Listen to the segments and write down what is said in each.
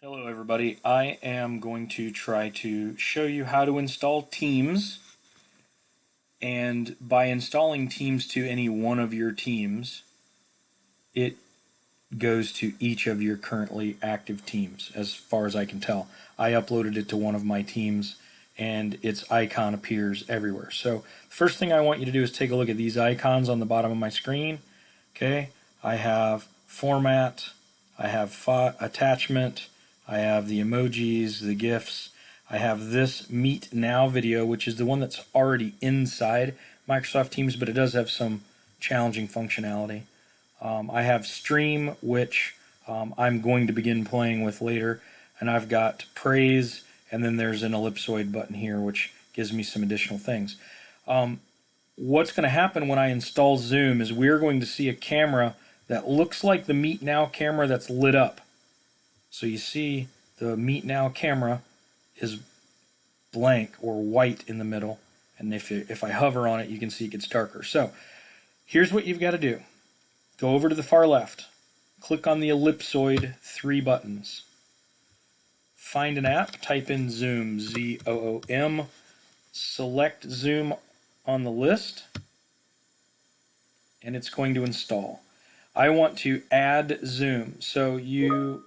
Hello everybody, I am going to try to show you how to install Teams, and by installing Teams to any one of your teams, it goes to each of your currently active teams as far as I can tell. I uploaded it to one of my teams and its icon appears everywhere. So the first thing I want you to do is take a look at these icons on the bottom of my screen. Okay, I have format, I have attachment, I have the emojis, the GIFs. I have this Meet Now video, which is the one that's already inside Microsoft Teams, but it does have some challenging functionality. I have Stream, which I'm going to begin playing with later, and I've got Praise, and then there's an ellipsoid button here, which gives me some additional things. What's going to happen when I install Zoom is we're going to see a camera that looks like the Meet Now camera that's lit up. So you see the Meet Now camera is blank or white in the middle, and if I hover on it, you can see it gets darker. So here's what you've got to do. Go over to the far left, click on the ellipsoid 3 buttons. Find an app, type in Zoom, Z-O-O-M, select Zoom on the list, and it's going to install. I want to add Zoom, so you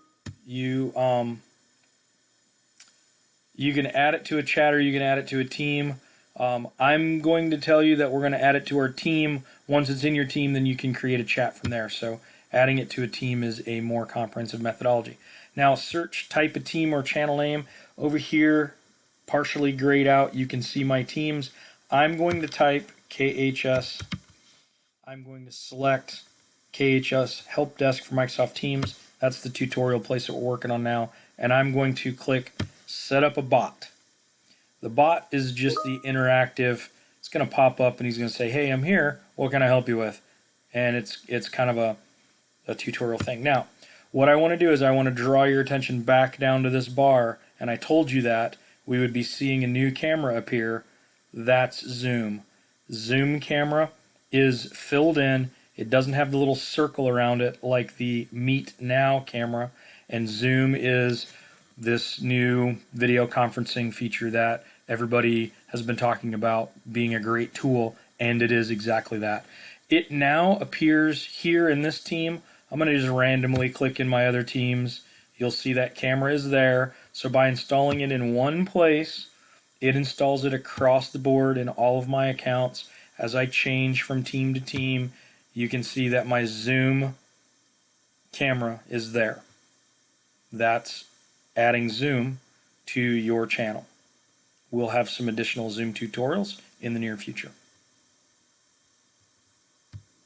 can add it to a chat or you can add it to a team. I'm going to tell you that we're going to add it to our team. Once it's in your team, then you can create a chat from there. So adding it to a team is a more comprehensive methodology. Now search, type a team or channel name. Over here, partially grayed out, you can see my teams. I'm going to type KHS. I'm going to select KHS Help Desk for Microsoft Teams. That's the tutorial place that we're working on now. And I'm going to click Set Up a Bot. The bot is just the interactive. It's going to pop up and he's going to say, hey, I'm here. What can I help you with? And it's kind of a tutorial thing. Now, what I want to do is I want to draw your attention back down to this bar. And I told you that we would be seeing a new camera appear. That's Zoom. Zoom camera is filled in. It doesn't have the little circle around it like the Meet Now camera. And Zoom is this new video conferencing feature that everybody has been talking about being a great tool, and it is exactly that. It now appears here in this team. I'm going to just randomly click in my other teams. You'll see that camera is there. So by installing it in one place, it installs it across the board in all of my accounts. As I change from team to team, you can see that my Zoom camera is there. That's adding Zoom to your channel. We'll have some additional Zoom tutorials in the near future.